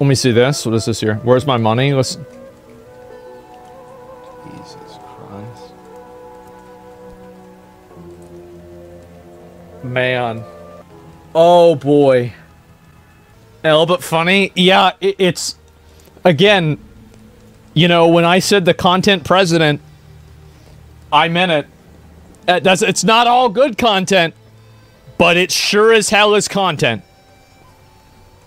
Let me see this. What is this here? Where's my money? Let's... Jesus Christ. Man. Oh, boy. A little bit funny. Yeah, it's... Again, you know, when I said the content president, I meant it. It's not all good content, but it sure as hell is content.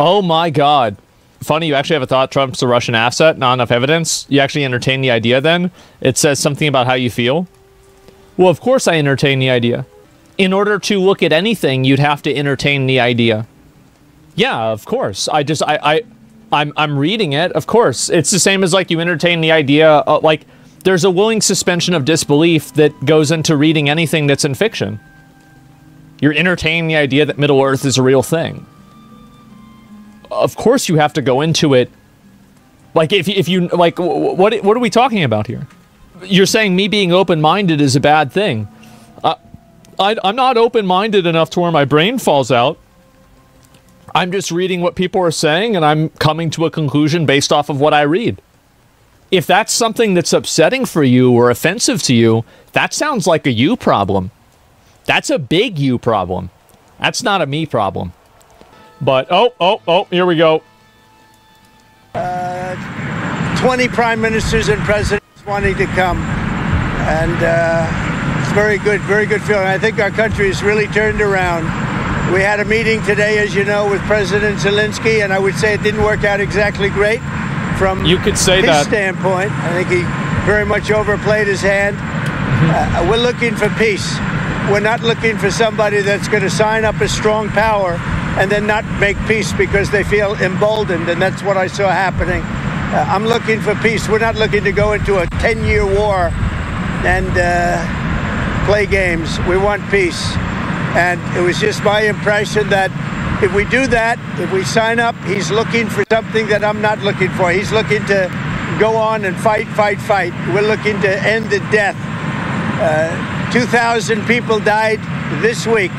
Oh my god. Funny, you actually have a thought Trump's a Russian asset, not enough evidence? You actually entertain the idea then? It says something about how you feel? Well, of course I entertain the idea. In order to look at anything, you'd have to entertain the idea. Yeah, of course. I'm reading it, of course. It's the same as, like, you entertain the idea, like, there's a willing suspension of disbelief that goes into reading anything that's in fiction. You're entertaining the idea that Middle Earth is a real thing. Of course you have to go into it. Like, if you, like, what are we talking about here? You're saying me being open-minded is a bad thing. I'm not open-minded enough to where my brain falls out. I'm just reading what people are saying, and I'm coming to a conclusion based off of what I read. If that's something that's upsetting for you or offensive to you, that sounds like a you problem. That's a big you problem. That's not a me problem. But, oh, here we go. 20 prime ministers and presidents wanting to come. And it's very good feeling. I think our country has really turned around. We had a meeting today, as you know, with President Zelensky, and I would say it didn't work out exactly great from you could say his that. standpoint. I think he very much overplayed his hand. We're looking for peace. We're not looking for somebody that's going to sign up a strong power and then not make peace because they feel emboldened, and that's what I saw happening. I'm looking for peace. We're not looking to go into a 10-year war and play games. We want peace. And it was just my impression that if we do that, if we sign up, he's looking for something that I'm not looking for. He's looking to go on and fight. We're looking to end the death. 2,000 people died this week.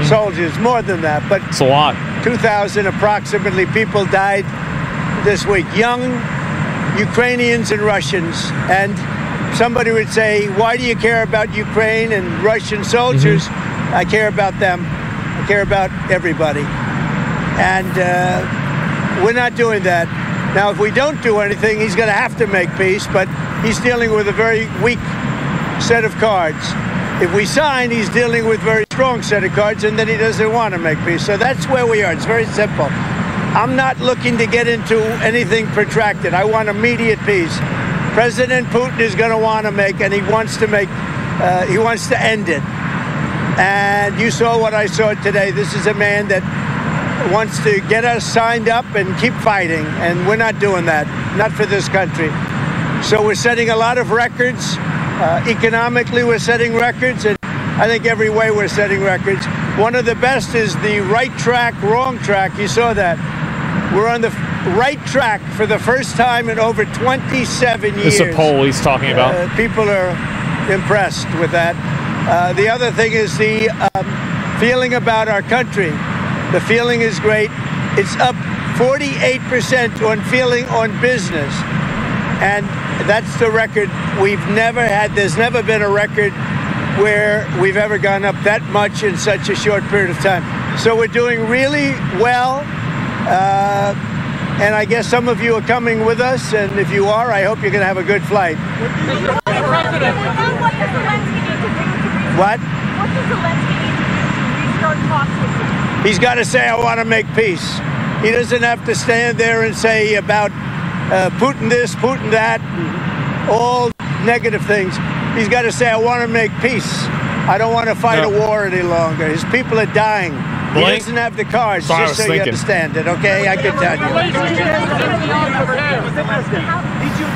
Soldiers, more than that, but it's a lot. 2,000 approximately people died this week. Young Ukrainians and Russians. And somebody would say, why do you care about Ukraine and Russian soldiers? I care about them. I care about everybody. And we're not doing that. Now, if we don't do anything, he's going to have to make peace, but he's dealing with a very weak set of cards. If we sign, he's dealing with a very strong set of cards, and then he doesn't want to make peace. So that's where we are. It's very simple. I'm not looking to get into anything protracted. I want immediate peace. President Putin is going to want to make, and he wants to end it. And you saw what I saw today. This is a man that wants to get us signed up and keep fighting, and we're not doing that. Not for this country. So we're setting a lot of records. Economically, we're setting records, and I think every way we're setting records. One of the best is the right track, wrong track. You saw that. We're on the right track for the first time in over 27 years. It's a poll he's talking about. People are impressed with that. The other thing is the feeling about our country. The feeling is great. It's up 48% on feeling on business. And that's the record we've never had. There's never been a record where we've ever gone up that much in such a short period of time. So we're doing really well. And I guess some of you are coming with us. And if you are, I hope you're going to have a good flight. What? What does Zelensky need to do to restart talks with you? He's got to say, I want to make peace. He doesn't have to stand there and say about Putin this, Putin that, all negative things. He's got to say, I want to make peace. I don't want to fight a war any longer. His people are dying. He doesn't have the cards, just so you understand it, okay? I can tell you. Did you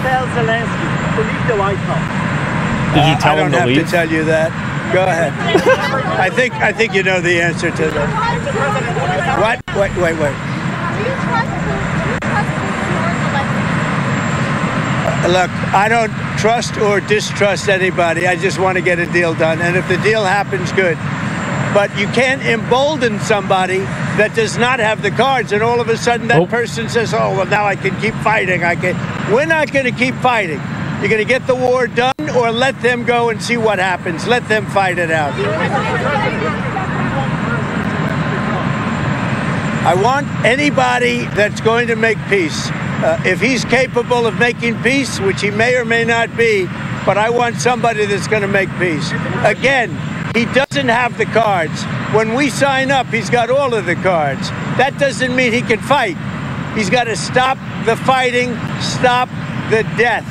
tell Zelensky to leave the White House? Did you tell him to leave? I don't have to tell you that. Go ahead. I think you know the answer to that. What? Wait. Do you trust Look, I don't trust or distrust anybody. I just want to get a deal done. And if the deal happens, good. But you can't embolden somebody that does not have the cards, and all of a sudden that person says, oh, well, now I can keep fighting. We're not going to keep fighting. You're going to get the war done or let them go and see what happens. Let them fight it out. I want anybody that's going to make peace. If he's capable of making peace, which he may or may not be, but I want somebody that's going to make peace. Again, he doesn't have the cards. When we sign up, he's got all of the cards. That doesn't mean he can fight. He's got to stop the fighting, stop the death.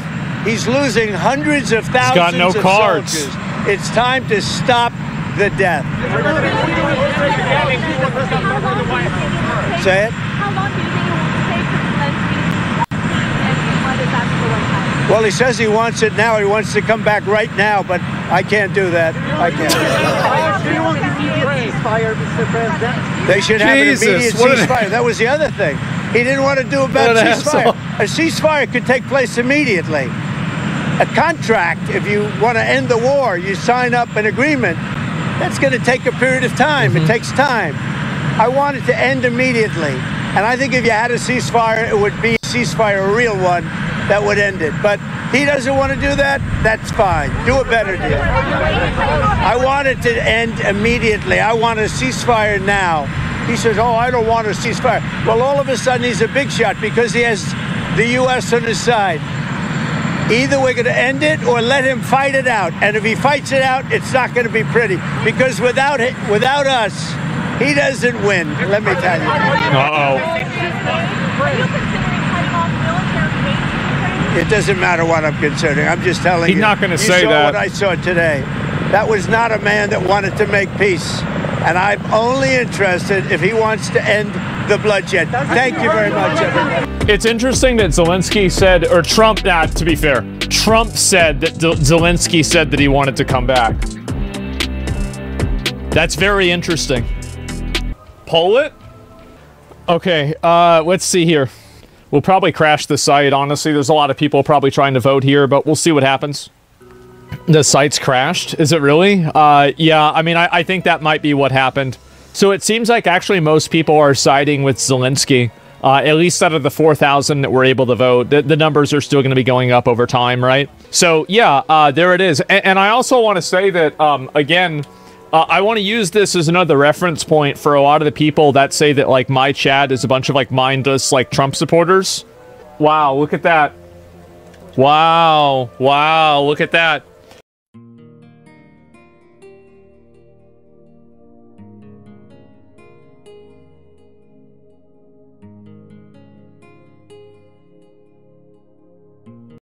He's losing hundreds of thousands of soldiers. It's time to stop the death. Say it? How long do you think it will take for Zelensky and what is after the White House? Well, he says he wants it now. He wants to come back right now, but I can't do that. I can't. They should have an immediate ceasefire. That was the other thing. He didn't want to do about ceasefire. A ceasefire could take place immediately. A contract, if you want to end the war, you sign up an agreement. That's going to take a period of time. It takes time. I want it to end immediately. And I think if you had a ceasefire, it would be a ceasefire, a real one, that would end it. But he doesn't want to do that. That's fine. Do a better deal. I want it to end immediately. I want a ceasefire now. He says, oh, I don't want a ceasefire. Well, all of a sudden, he's a big shot because he has the U.S. on his side. Either we're going to end it or let him fight it out. And if he fights it out, it's not going to be pretty. Because without us, he doesn't win, let me tell you. Uh-oh. Are you considering cutting off military aid to Ukraine? It doesn't matter what I'm considering. I'm just telling you. He's not going to say You saw that. what I saw today. That was not a man that wanted to make peace. And I'm only interested if he wants to end the bloodshed. Thank you very much, everybody. It's interesting that Zelensky said, or Trump, to be fair, Trump said that Zelensky said that he wanted to come back. That's very interesting. Poll it? Okay, let's see here. We'll probably crash the site, honestly. There's a lot of people probably trying to vote here, but we'll see what happens. The site's crashed? Is it really? Yeah, I mean, I think that might be what happened. So it seems like actually most people are siding with Zelensky. At least out of the 4,000 that were able to vote. The numbers are still going to be going up over time, right? So, yeah, there it is. And I also want to say that, again, I want to use this as another reference point for a lot of the people that say that, like, my chat is a bunch of, like, mindless, like, Trump supporters. Wow, look at that. Wow, wow, look at that.